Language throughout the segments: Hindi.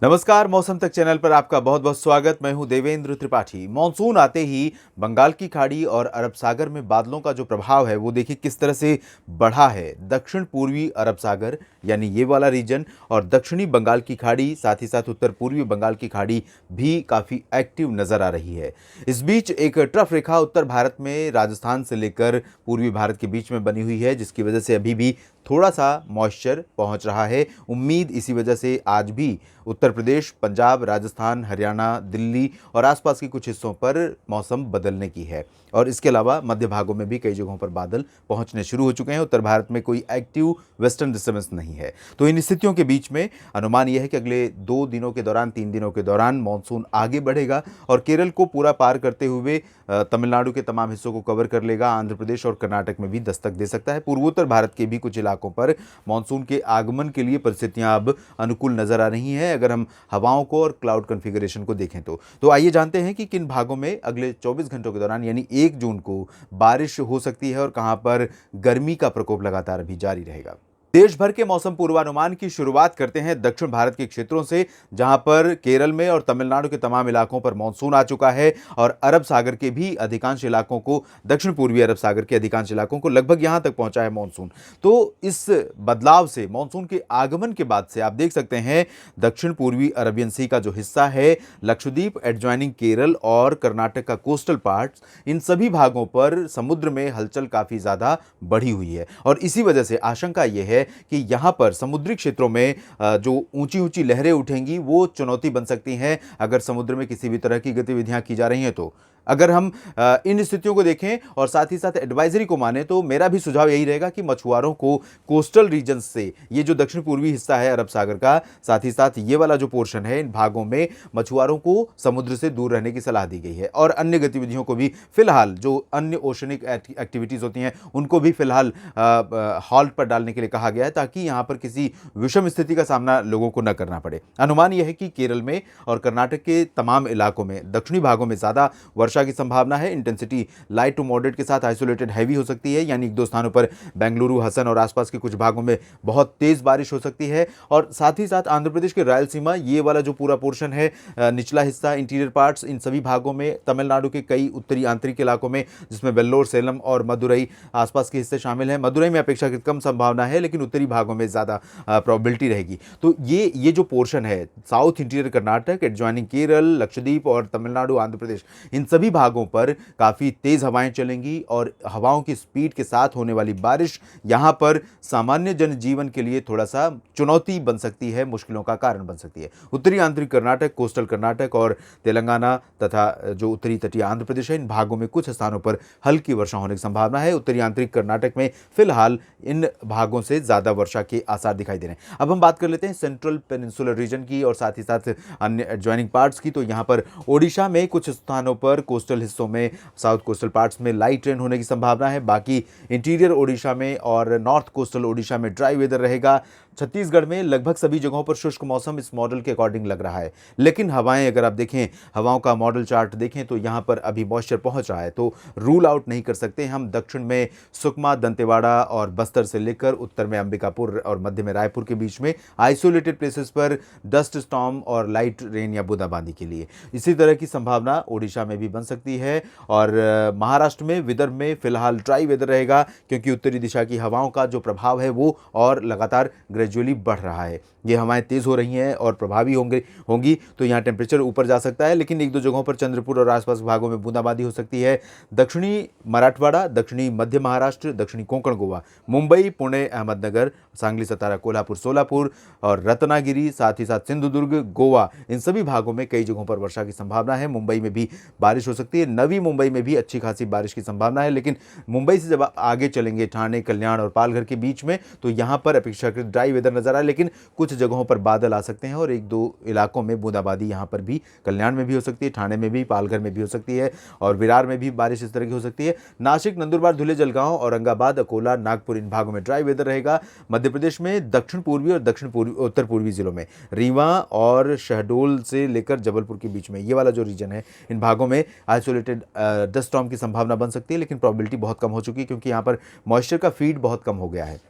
नमस्कार, मौसम तक चैनल पर आपका बहुत बहुत स्वागत। मैं हूं देवेंद्र त्रिपाठी। मॉनसून आते ही बंगाल की खाड़ी और अरब सागर में बादलों का जो प्रभाव है वो देखिए किस तरह से बढ़ा है। दक्षिण पूर्वी अरब सागर यानी ये वाला रीजन और दक्षिणी बंगाल की खाड़ी, साथ ही साथ उत्तर पूर्वी बंगाल की खाड़ी भी काफ़ी एक्टिव नजर आ रही है। इस बीच एक ट्रफ रेखा उत्तर भारत में राजस्थान से लेकर पूर्वी भारत के बीच में बनी हुई है, जिसकी वजह से अभी भी थोड़ा सा मॉइस्चर पहुंच रहा है। उम्मीद इसी वजह से आज भी उत्तर प्रदेश, पंजाब, राजस्थान, हरियाणा, दिल्ली और आसपास के कुछ हिस्सों पर मौसम बदलने की है। और इसके अलावा मध्य भागों में भी कई जगहों पर बादल पहुंचने शुरू हो चुके हैं। उत्तर भारत में कोई एक्टिव वेस्टर्न डिस्टर्बेंस नहीं है। तो इन स्थितियों के बीच में अनुमान यह है कि अगले 2 दिनों के दौरान, 3 दिनों के दौरान मानसून आगे बढ़ेगा और केरल को पूरा पार करते हुए तमिलनाडु के तमाम हिस्सों को कवर कर लेगा। आंध्र प्रदेश और कर्नाटक में भी दस्तक दे सकता है। पूर्वोत्तर भारत के भी कुछ इलाकों पर मानसून के आगमन के लिए परिस्थितियां अब अनुकूल नजर आ रही हैं, अगर हम हवाओं को और क्लाउड कॉन्फ़िगरेशन को देखें तो आइए जानते हैं कि किन भागों में अगले 24 घंटों के दौरान यानी 1 जून को बारिश हो सकती है और कहां पर गर्मी का प्रकोप लगातार भी जारी रहेगा। देश भर के मौसम पूर्वानुमान की शुरुआत करते हैं दक्षिण भारत के क्षेत्रों से, जहां पर केरल में और तमिलनाडु के तमाम इलाकों पर मानसून आ चुका है और अरब सागर के भी अधिकांश इलाकों को, दक्षिण पूर्वी अरब सागर के अधिकांश इलाकों को लगभग यहां तक पहुंचा है मानसून। तो इस बदलाव से, मानसून के आगमन के बाद से आप देख सकते हैं दक्षिण पूर्वी अरबियन सी का जो हिस्सा है, लक्षद्वीप, एडजॉइनिंग केरल और कर्नाटक का कोस्टल पार्ट्स, इन सभी भागों पर समुद्र में हलचल काफी ज्यादा बढ़ी हुई है और इसी वजह से आशंका यह है कि यहां पर समुद्री क्षेत्रों में जो ऊंची ऊंची लहरें उठेंगी वो चुनौती बन सकती हैं अगर समुद्र में किसी भी तरह की गतिविधियां की जा रही हैं। तो अगर हम इन स्थितियों को देखें और साथ ही साथ एडवाइजरी को माने तो मेरा भी सुझाव यही रहेगा कि मछुआरों को कोस्टल रीजन से, ये जो दक्षिण पूर्वी हिस्सा है अरब सागर का, साथ ही साथ ये वाला जो पोर्शन है, इन भागों में मछुआरों को समुद्र से दूर रहने की सलाह दी गई है और अन्य गतिविधियों को भी फिलहाल, जो अन्य ओशनिक एक्टिविटीज होती हैं उनको भी फिलहाल हॉल्ट पर डालने के लिए कहा गया है, ताकि यहां पर किसी विषम स्थिति का सामना लोगों को न करना पड़े। अनुमान यह है कि केरल में और कर्नाटक के तमाम इलाकों में, दक्षिणी भागों में ज्यादा वर्षा की संभावना है। इंटेंसिटी लाइट टू मॉडरेट के साथ आइसोलेटेड हैवी हो सकती है, यानी 1-2 स्थानों पर बेंगलुरु, हसन और आसपास के कुछ भागों में बहुत तेज बारिश हो सकती है। और साथ ही साथ आंध्र प्रदेश के रायलसीमा, ये वाला जो पूरा पोर्शन है, निचला हिस्सा, इंटीरियर पार्ट्स, इन सभी भागों में, तमिलनाडु के कई उत्तरी आंतरिक इलाकों में जिसमें वेल्लोर, सेलम और मदुरई आसपास के हिस्से शामिल हैं। मदुरई में अपेक्षाकृत कम संभावना है, लेकिन उत्तरी भागों में ज्यादा प्रोबेबिलिटी रहेगी। तो ये जो पोर्शन है, south interior Karnataka, adjoining Kerala, Lakshadweep और तमिलनाडु, आंध्र प्रदेश, इन सभी भागों पर काफी तेज हवाएं चलेंगी और हवाओं की स्पीड के साथ होने वाली बारिश यहां पर सामान्य जनजीवन के लिए थोड़ा सा चुनौती बन सकती है, मुश्किलों का कारण बन सकती है। उत्तरी आंतरिक कर्नाटक, कोस्टल कर्नाटक और तेलंगाना तथा जो उत्तरी तटीय आंध्र प्रदेश है, इन भागों में कुछ स्थानों पर हल्की वर्षा होने की संभावना है। उत्तरी आंतरिक कर्नाटक में फिलहाल इन भागों से ज्यादा वर्षा के आसार दिखाई दे रहे हैं। अब हम बात कर लेते हैं सेंट्रल पेनिनसुलर रीजन की और साथ ही साथ अन्य एडजॉइनिंग पार्ट्स की। तो यहां पर ओडिशा में कुछ स्थानों पर, कोस्टल हिस्सों में, साउथ कोस्टल पार्ट्स में लाइट रेन होने की संभावना है। बाकी इंटीरियर ओडिशा में और नॉर्थ कोस्टल ओडिशा में ड्राई वेदर रहेगा। छत्तीसगढ़ में लगभग सभी जगहों पर शुष्क मौसम इस मॉडल के अकॉर्डिंग लग रहा है, लेकिन हवाएं, अगर आप देखें, हवाओं का मॉडल चार्ट देखें तो यहां पर अभी मॉइस्चर पहुंच रहा है, तो रूल आउट नहीं कर सकते हम। दक्षिण में सुकमा, दंतेवाड़ा और बस्तर से लेकर उत्तर में अंबिकापुर और मध्य में रायपुर के बीच में आइसोलेटेड प्लेसेस पर डस्ट स्टॉर्म और लाइट रेन या बूंदाबांदी के लिए इसी तरह की संभावना ओडिशा में भी बन सकती है। और महाराष्ट्र में, विदर्भ में फिलहाल ड्राई वेदर रहेगा, क्योंकि उत्तरी दिशा की हवाओं का जो प्रभाव है वो और लगातार ग्रेजुअली बढ़ रहा है। ये हवाएं तेज हो रही हैं और प्रभावी होंगी तो यहाँ टेम्परेचर ऊपर जा सकता है, लेकिन 1-2 जगहों पर चंद्रपुर और आसपास भागों में बूंदाबांदी हो सकती है। दक्षिणी मराठवाड़ा, दक्षिणी मध्य महाराष्ट्र, दक्षिणी कोंकण गोवा, मुंबई, पुणे, अहमदनगर, सांगली, सतारा, कोल्हापुर, सोलापुर और रत्नागिरी, साथ ही साथ सिंधुदुर्ग, गोवा, इन सभी भागों में कई जगहों पर वर्षा की संभावना है। मुंबई में भी बारिश हो सकती है। नवी मुंबई में भी अच्छी खासी बारिश की संभावना है, लेकिन मुंबई से जब आगे चलेंगे ठाणे, कल्याण और पालघर के बीच में, तो यहां पर अपेक्षाकृत ड्राई वेदर नजर आए, लेकिन कुछ जगहों पर बादल आ सकते हैं और 1-2 इलाकों में बूंदाबांदी यहां पर भी, कल्याण में भी हो सकती है, ठाणे में भी, पालघर में भी हो सकती है और विरार में भी बारिश इस तरह की हो सकती है। नासिक, नंदुरबार, धुले, जलगांव, औरंगाबाद, अकोला, नागपुर, इन भागों में ड्राई वेदर रहेगा। मध्य प्रदेश में दक्षिण पूर्वी और दक्षिण पूर्वी, उत्तर पूर्वी जिलों में, रीवा और शहडोल से लेकर जबलपुर के बीच में, ये वाला जो रीजन है, इन भागों में आइसोलेटेड डस्ट स्टॉर्म की संभावना बन सकती है, लेकिन प्रोबेबिलिटी बहुत कम हो चुकी है, क्योंकि यहाँ पर मॉइस्चर का फीड बहुत कम हो गया है।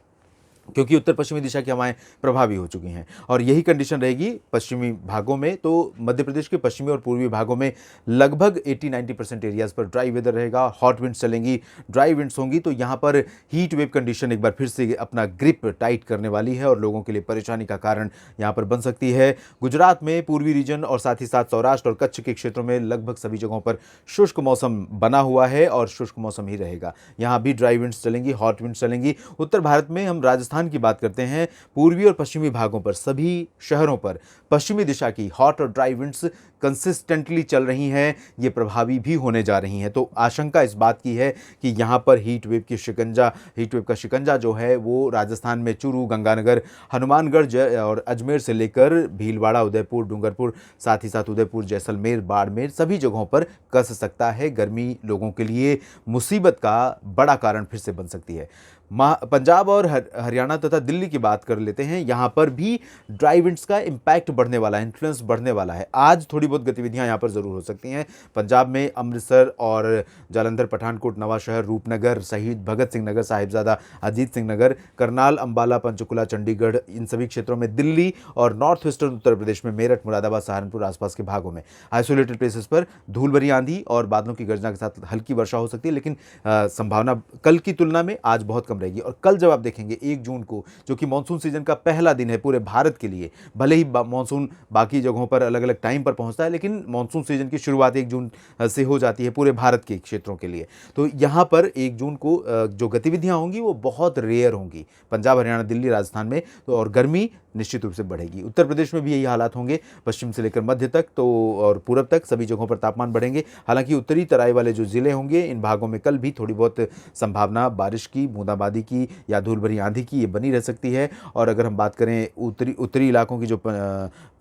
क्योंकि उत्तर पश्चिमी दिशा की हवाएं प्रभावी हो चुकी हैं और यही कंडीशन रहेगी पश्चिमी भागों में। तो मध्य प्रदेश के पश्चिमी और पूर्वी भागों में लगभग 80-90% एरियाज पर ड्राई वेदर रहेगा, हॉट विंड्स चलेंगी, ड्राई विंड्स होंगी। तो यहाँ पर हीट वेव कंडीशन एक बार फिर से अपना ग्रिप टाइट करने वाली है और लोगों के लिए परेशानी का कारण यहाँ पर बन सकती है। गुजरात में पूर्वी रीजन और साथ ही साथ सौराष्ट्र और कच्छ के क्षेत्रों में लगभग सभी जगहों पर शुष्क मौसम बना हुआ है और शुष्क मौसम ही रहेगा। यहाँ भी ड्राई विंड्स चलेंगी, हॉट विंड्स चलेंगी। उत्तर भारत में हम राजस्थान की बात करते हैं, पूर्वी और पश्चिमी भागों पर सभी शहरों पर पश्चिमी दिशा की हॉट और ड्राई विंड्स कंसिस्टेंटली चल रही हैं, ये प्रभावी भी होने जा रही हैं। तो आशंका इस बात की है कि यहाँ पर हीट वेव का शिकंजा जो है वो राजस्थान में चूरू, गंगानगर, हनुमानगढ़ और अजमेर से लेकर भीलवाड़ा, उदयपुर, डूंगरपुर, साथ ही साथ उदयपुर, जैसलमेर, बाड़मेर सभी जगहों पर कस सकता है। गर्मी लोगों के लिए मुसीबत का बड़ा कारण फिर से बन सकती है। पंजाब और हरियाणा तथा दिल्ली की बात कर लेते हैं, यहाँ पर भी ड्राई विंड्स का इम्पैक्ट बढ़ने वाला है, इन्फ्लुएंस बढ़ने वाला है। आज थोड़ी बहुत गतिविधियाँ यहाँ पर ज़रूर हो सकती हैं। पंजाब में अमृतसर और जालंधर, पठानकोट, नवाशहर, रूपनगर, शहीद भगत सिंह नगर, साहिबजादा अजीत सिंह नगर, करनाल, अंबाला, पंचकुला, चंडीगढ़, इन सभी क्षेत्रों में, दिल्ली और नॉर्थ वेस्टर्न उत्तर प्रदेश में मेरठ, मुरादाबाद, सहारनपुर, आसपास के भागों में आइसोलेटेड प्लेसेस पर धूल भरी आंधी और बादलों की गर्जना के साथ हल्की वर्षा हो सकती है। लेकिन संभावना कल की तुलना में आज बहुत कम रहेगी। और कल जब आप देखेंगे 1 जून को, जो कि मानसून सीजन का पहला दिन है पूरे भारत के लिए, भले ही मानसून बाकी जगहों पर अलग अलग टाइम पर पहुंचता है, लेकिन मानसून सीजन की शुरुआत 1 जून से हो जाती है पूरे भारत के क्षेत्रों के लिए। तो यहाँ पर 1 जून को जो गतिविधियां होंगी वो बहुत रेयर होंगी पंजाब, हरियाणा, दिल्ली, राजस्थान में। तो और गर्मी निश्चित रूप से बढ़ेगी। उत्तर प्रदेश में भी यही हालात होंगे, पश्चिम से लेकर मध्य तक तो और पूरब तक सभी जगहों पर तापमान बढ़ेंगे। हालांकि उत्तरी तराई वाले जो जिले होंगे, इन भागों में कल भी थोड़ी बहुत संभावना बारिश की, बूंदाबांदी की या धूल भरी आंधी की, ये बनी रह सकती है। और अगर हम बात करें उत्तरी इलाकों की, जो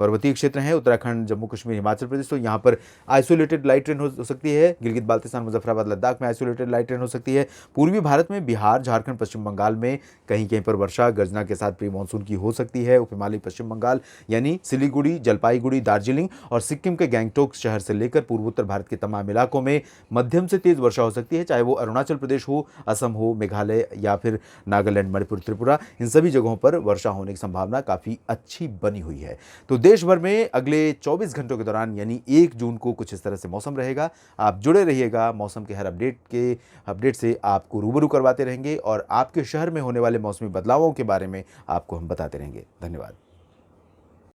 पर्वतीय क्षेत्र हैं, उत्तराखंड, जम्मू कश्मीर, हिमाचल प्रदेश, तो यहाँ पर आइसोलेटेड लाइट रेन हो सकती है। गिलगित बाल्तिस्तान, मुजफ्फराबाद, लद्दाख में आइसोलेटेड लाइट रेन हो सकती है। पूर्वी भारत में बिहार, झारखंड, पश्चिम बंगाल में कहीं कहीं पर वर्षा गर्जना के साथ प्री मानसून की हो सकती है। उप हिमालयी पश्चिम बंगाल यानी सिलीगुड़ी, जलपाईगुड़ी, दार्जिलिंग और सिक्किम के गैंगटोक शहर से लेकर पूर्वोत्तर भारत के तमाम इलाकों में मध्यम से तेज वर्षा हो सकती है, चाहे वो अरुणाचल प्रदेश हो, असम हो, मेघालय या फिर नागालैंड, मणिपुर, त्रिपुरा, इन सभी जगहों पर वर्षा होने की संभावना काफ़ी अच्छी बनी हुई है। तो देश भर में अगले 24 घंटों के दौरान यानी 1 जून को कुछ इस तरह से मौसम रहेगा। आप जुड़े रहिएगा, मौसम के हर अपडेट से आपको रूबरू करवाते रहेंगे और आपके शहर में होने वाले मौसमी बदलावों के बारे में आपको हम बताते रहेंगे। धन्यवाद।